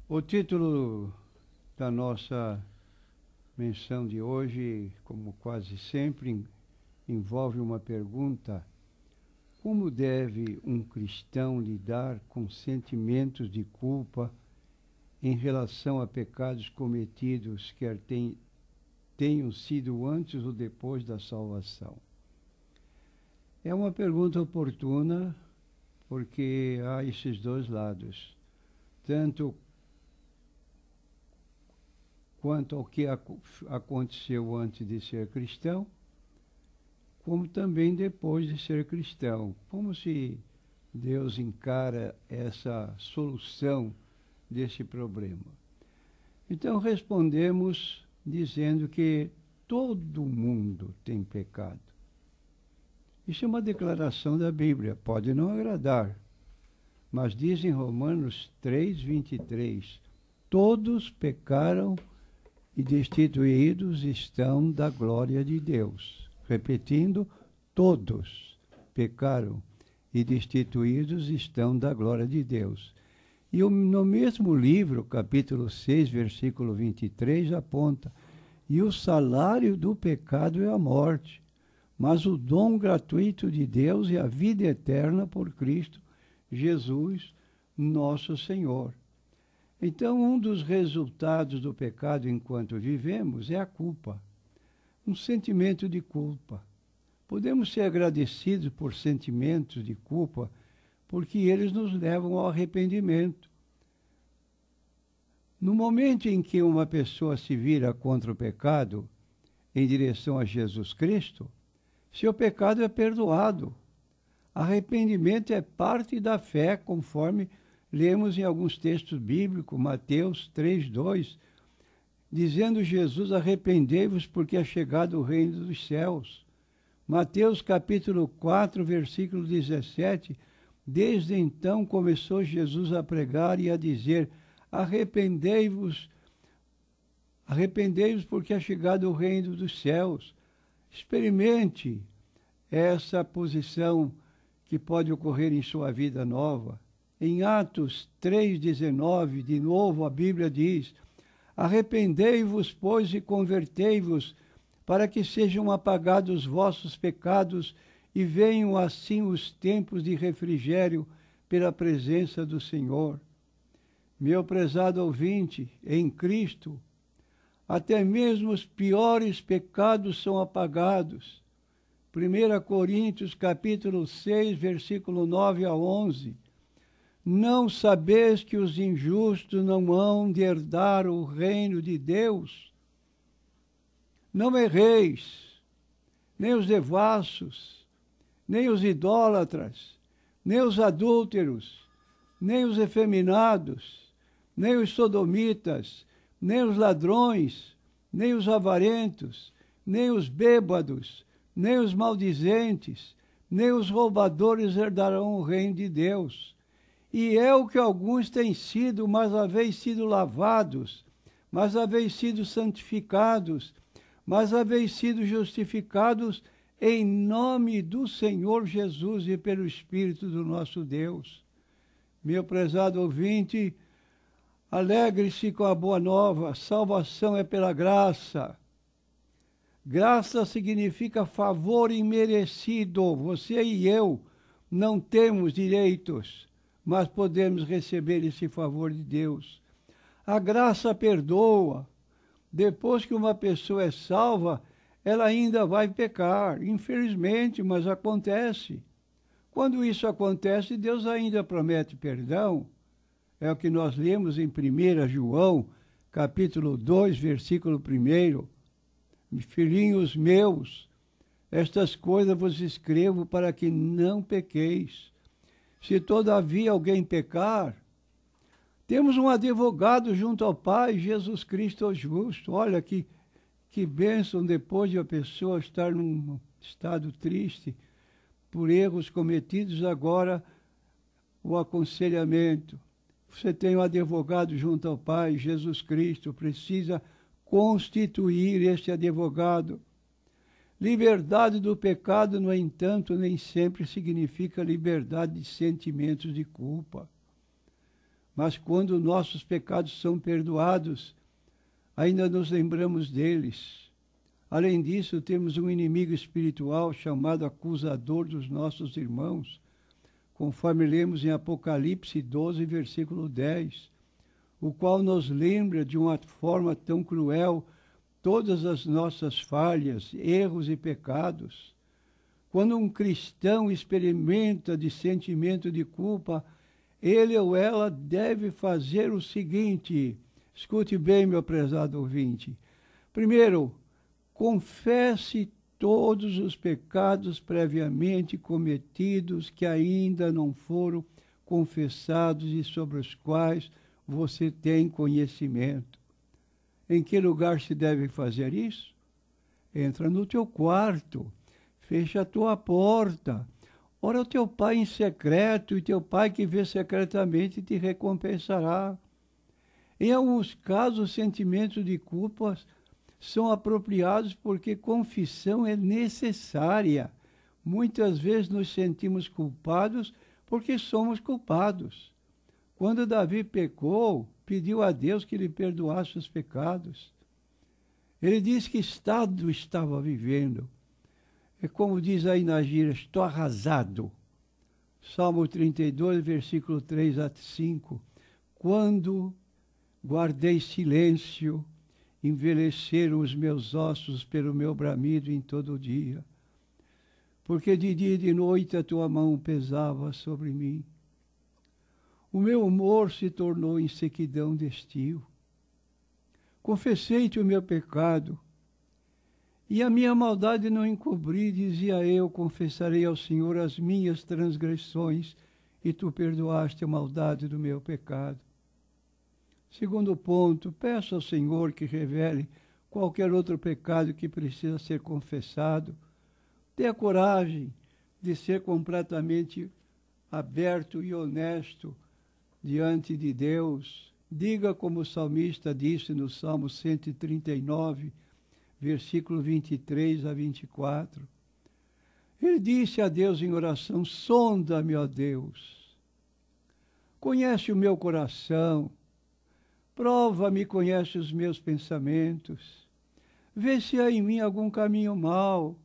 O título da nossa menção de hoje, como quase sempre, envolve uma pergunta: como deve um cristão lidar com sentimentos de culpa em relação a pecados cometidos, quer tenham sido antes ou depois da salvação? É uma pergunta oportuna, porque há esses dois lados, tanto quanto ao que aconteceu antes de ser cristão, como também depois de ser cristão. Como se Deus encara essa solução desse problema? Então respondemos dizendo que todo mundo tem pecado. Isso é uma declaração da Bíblia, pode não agradar, mas diz em Romanos 3:23, todos pecaram e destituídos estão da glória de Deus. Repetindo, todos pecaram e destituídos estão da glória de Deus. E no mesmo livro, capítulo 6, versículo 23, aponta: e o salário do pecado é a morte, mas o dom gratuito de Deus é a vida eterna por Cristo Jesus, nosso Senhor. Então, um dos resultados do pecado enquanto vivemos é a culpa, um sentimento de culpa. Podemos ser agradecidos por sentimentos de culpa, porque eles nos levam ao arrependimento. No momento em que uma pessoa se vira contra o pecado, em direção a Jesus Cristo, seu pecado é perdoado. Arrependimento é parte da fé, conforme lemos em alguns textos bíblicos, Mateus 3:2, dizendo Jesus: arrependei-vos porque é chegado o reino dos céus. Mateus capítulo 4, versículo 17, desde então começou Jesus a pregar e a dizer: arrependei-vos porque é chegado o reino dos céus. Experimente essa posição que pode ocorrer em sua vida nova. Em Atos 3:19, de novo a Bíblia diz: arrependei-vos, pois, e convertei-vos, para que sejam apagados os vossos pecados e venham assim os tempos de refrigério pela presença do Senhor. Meu prezado ouvinte, em Cristo, até mesmo os piores pecados são apagados. 1 Coríntios capítulo 6, versículo 9 a 11. Não sabeis que os injustos não hão de herdar o reino de Deus? Não erreis, nem os devassos, nem os idólatras, nem os adúlteros, nem os efeminados, nem os sodomitas, nem os ladrões, nem os avarentos, nem os bêbados, nem os maldizentes, nem os roubadores herdarão o reino de Deus. E é o que alguns têm sido, mas haveis sido lavados, mas haveis sido santificados, mas haveis sido justificados em nome do Senhor Jesus e pelo Espírito do nosso Deus. Meu prezado ouvinte, alegre-se com a boa nova, salvação é pela graça. Graça significa favor imerecido. Você e eu não temos direitos, mas podemos receber esse favor de Deus. A graça perdoa. Depois que uma pessoa é salva, ela ainda vai pecar, infelizmente, mas acontece. Quando isso acontece, Deus ainda promete perdão. É o que nós lemos em 1 João, capítulo 2, versículo 1. Filhinhos meus, estas coisas vos escrevo para que não pequeis. Se todavia alguém pecar, temos um advogado junto ao Pai, Jesus Cristo o justo. Olha que bênção, depois de a pessoa estar num estado triste por erros cometidos, agora o aconselhamento. Você tem um advogado junto ao Pai, Jesus Cristo, precisa constituir este advogado. Liberdade do pecado, no entanto, nem sempre significa liberdade de sentimentos de culpa. Mas quando nossos pecados são perdoados, ainda nos lembramos deles. Além disso, temos um inimigo espiritual chamado acusador dos nossos irmãos, conforme lemos em Apocalipse 12, versículo 10, o qual nos lembra de uma forma tão cruel todas as nossas falhas, erros e pecados. Quando um cristão experimenta de sentimento de culpa, ele ou ela deve fazer o seguinte: escute bem, meu prezado ouvinte. Primeiro, confesse todos os pecados previamente cometidos que ainda não foram confessados e sobre os quais você tem conhecimento. Em que lugar se deve fazer isso? Entra no teu quarto, fecha a tua porta, ora o teu pai em secreto, e teu pai que vê secretamente te recompensará. Em alguns casos, os sentimentos de culpa são apropriados porque confissão é necessária. Muitas vezes nos sentimos culpados porque somos culpados. Quando Davi pecou, pediu a Deus que lhe perdoasse os pecados. Ele disse que estado estava vivendo. É como diz aí na gíria, estou arrasado. Salmo 32, versículo 3 a 5. Quando guardei silêncio, envelheceram os meus ossos pelo meu bramido em todo o dia. Porque de dia e de noite a tua mão pesava sobre mim. O meu humor se tornou em sequidão de estio. Confessei-te o meu pecado, e a minha maldade não encobri, dizia eu, confessarei ao Senhor as minhas transgressões, e tu perdoaste a maldade do meu pecado. Segundo ponto, peço ao Senhor que revele qualquer outro pecado que precisa ser confessado. Tenha coragem de ser completamente aberto e honesto diante de Deus. Diga como o salmista disse no Salmo 139, versículo 23 a 24. Ele disse a Deus em oração: sonda-me, ó Deus, conhece o meu coração, prova-me, conhece os meus pensamentos, vê se há em mim algum caminho mau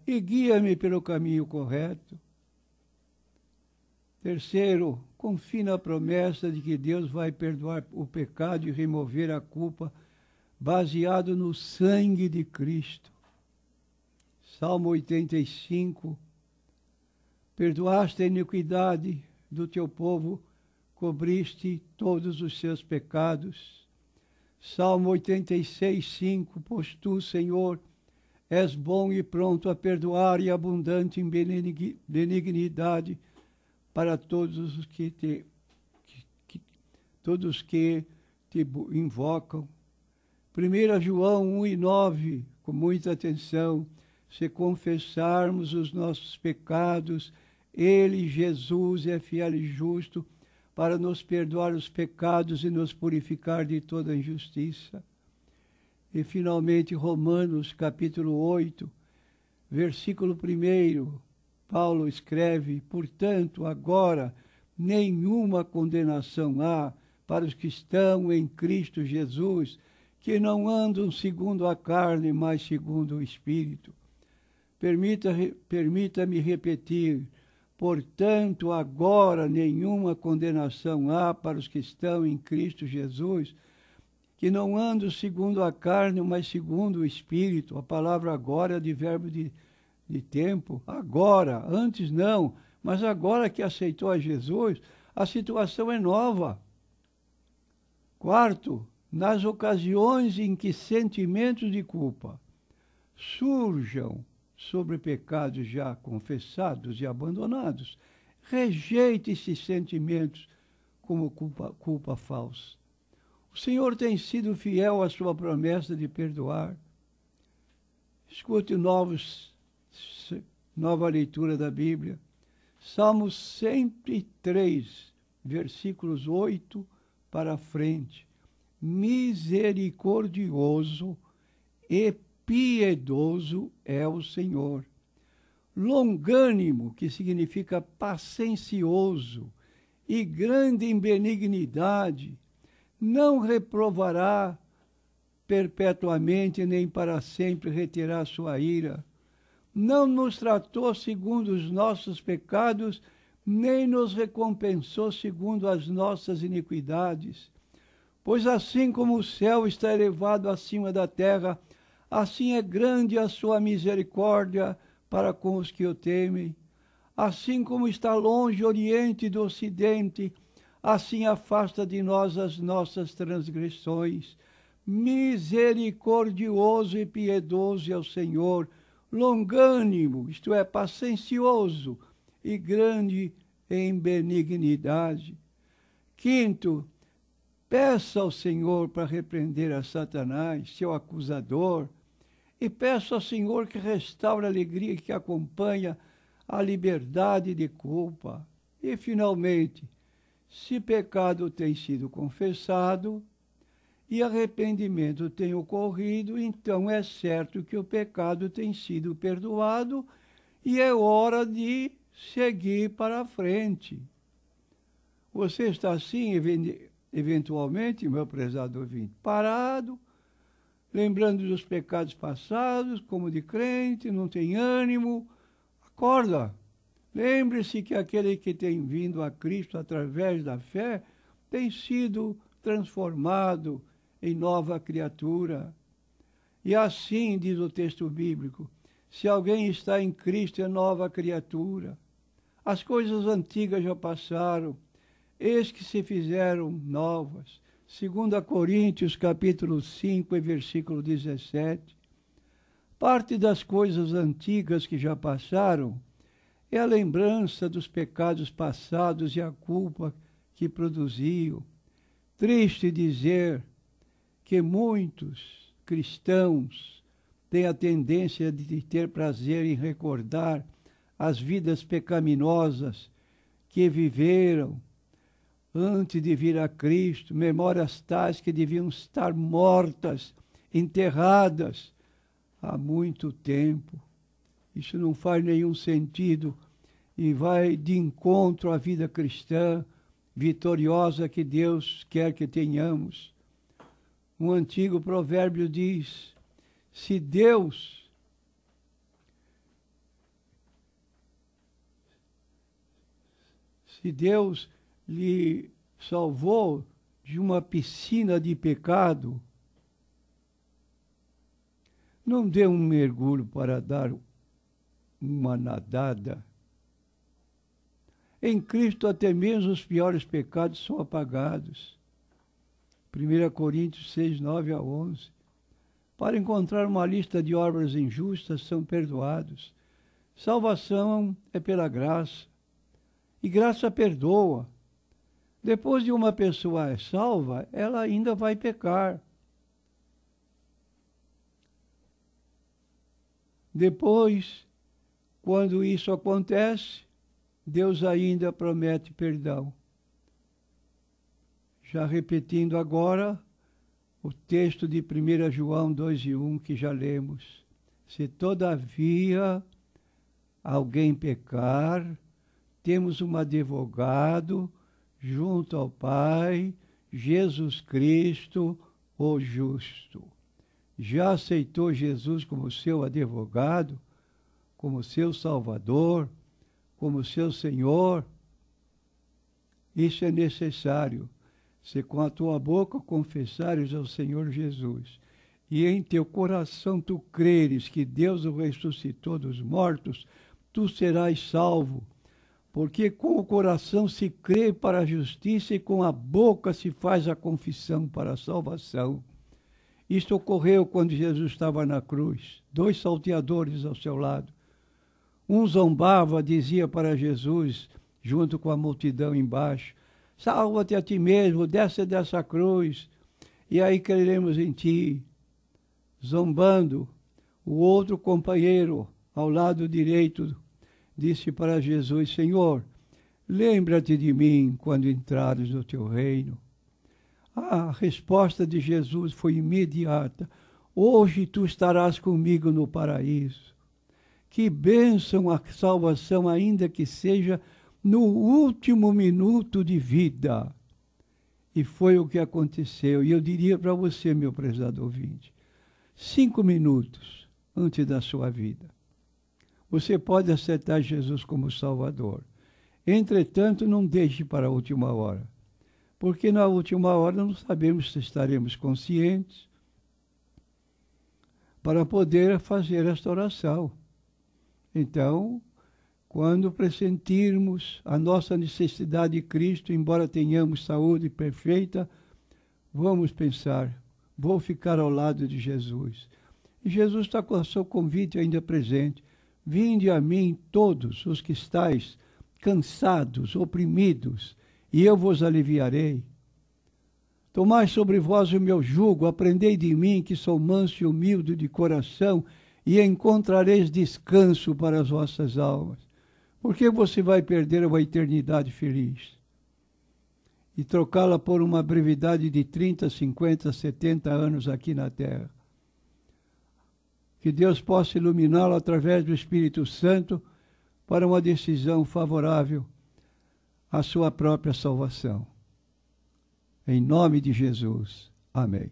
e guia-me pelo caminho correto. Terceiro, confie na promessa de que Deus vai perdoar o pecado e remover a culpa, baseado no sangue de Cristo. Salmo 85, perdoaste a iniquidade do teu povo, cobriste todos os seus pecados. Salmo 86, 5, pois tu, Senhor, és bom e pronto a perdoar e abundante em benignidade para todos os que te invocam. 1 João 1 e 9, com muita atenção, se confessarmos os nossos pecados, ele, Jesus, é fiel e justo para nos perdoar os pecados e nos purificar de toda injustiça. E, finalmente, Romanos, capítulo 8, versículo 1, Paulo escreve: portanto, agora nenhuma condenação há para os que estão em Cristo Jesus, que não andam segundo a carne, mas segundo o Espírito. Permita-me repetir: portanto, agora nenhuma condenação há para os que estão em Cristo Jesus, que não andam segundo a carne, mas segundo o Espírito. A palavra agora é de verbo de tempo. Agora, antes não, mas agora que aceitou a Jesus, a situação é nova. Quarto, nas ocasiões em que sentimentos de culpa surjam sobre pecados já confessados e abandonados, rejeite esses sentimentos como culpa falsa. O Senhor tem sido fiel à sua promessa de perdoar. Escute nova leitura da Bíblia. Salmo 103, versículos 8 para frente. Misericordioso e piedoso é o Senhor. Longânimo, que significa paciencioso, e grande em benignidade, não reprovará perpetuamente, nem para sempre reterá sua ira. Não nos tratou segundo os nossos pecados, nem nos recompensou segundo as nossas iniquidades. Pois assim como o céu está elevado acima da terra, assim é grande a sua misericórdia para com os que o temem. Assim como está longe o Oriente do Ocidente, assim afasta de nós as nossas transgressões. Misericordioso e piedoso é o Senhor, longânimo, isto é, paciencioso, e grande em benignidade. Quinto, peça ao Senhor para repreender a Satanás, seu acusador, e peça ao Senhor que restaure a alegria que acompanha a liberdade de culpa. E, finalmente, se pecado tem sido confessado e arrependimento tem ocorrido, então é certo que o pecado tem sido perdoado e é hora de seguir para frente. Você está assim, eventualmente, meu prezado ouvinte, parado, lembrando dos pecados passados, como de crente, não tem ânimo. Acorda! Lembre-se que aquele que tem vindo a Cristo através da fé tem sido transformado em nova criatura. E assim diz o texto bíblico: se alguém está em Cristo, é nova criatura. As coisas antigas já passaram, eis que se fizeram novas. 2 Coríntios, capítulo 5, versículo 17. Parte das coisas antigas que já passaram é a lembrança dos pecados passados e a culpa que produziam. Triste dizer que muitos cristãos têm a tendência de ter prazer em recordar as vidas pecaminosas que viveram antes de vir a Cristo, memórias tais que deviam estar mortas, enterradas há muito tempo. Isso não faz nenhum sentido e vai de encontro à vida cristã vitoriosa que Deus quer que tenhamos. Um antigo provérbio diz: se Deus lhe salvou de uma piscina de pecado, não dê um mergulho para dar uma nadada. Em Cristo até mesmo os piores pecados são apagados. 1 Coríntios 6, 9 a 11. Para encontrar uma lista de obras injustas são perdoados. Salvação é pela graça. E graça perdoa. Depois de uma pessoa é salva, ela ainda vai pecar. Depois, quando isso acontece, Deus ainda promete perdão. Já repetindo agora o texto de 1 João 2:1 que já lemos. Se todavia alguém pecar, temos um advogado junto ao Pai, Jesus Cristo, o justo. Já aceitou Jesus como seu advogado, como seu Salvador, como seu Senhor? Isso é necessário. Se com a tua boca confessares ao Senhor Jesus e em teu coração tu creres que Deus o ressuscitou dos mortos, tu serás salvo. Porque com o coração se crê para a justiça e com a boca se faz a confissão para a salvação. Isto ocorreu quando Jesus estava na cruz, 2 salteadores ao seu lado. Um zombava, dizia para Jesus, junto com a multidão embaixo: salva-te a ti mesmo, desce dessa cruz, e aí creremos em ti. Zombando, o outro companheiro, ao lado direito, disse para Jesus: Senhor, lembra-te de mim quando entrares no teu reino. A resposta de Jesus foi imediata: hoje tu estarás comigo no paraíso. Que bênção a salvação, ainda que seja no último minuto de vida. E foi o que aconteceu. E eu diria para você, meu prezado ouvinte, 5 minutos antes da sua vida, você pode aceitar Jesus como Salvador. Entretanto, não deixe para a última hora, porque na última hora não sabemos se estaremos conscientes para poder fazer esta oração. Então, quando pressentirmos a nossa necessidade de Cristo, embora tenhamos saúde perfeita, vamos pensar, vou ficar ao lado de Jesus. E Jesus está com o seu convite ainda presente. Vinde a mim todos os que estáis cansados, oprimidos, e eu vos aliviarei. Tomai sobre vós o meu jugo, aprendei de mim, que sou manso e humilde de coração, e encontrareis descanso para as vossas almas. Porque você vai perder uma eternidade feliz e trocá-la por uma brevidade de 30, 50, 70 anos aqui na Terra. Que Deus possa iluminá-lo através do Espírito Santo para uma decisão favorável à sua própria salvação. Em nome de Jesus. Amém.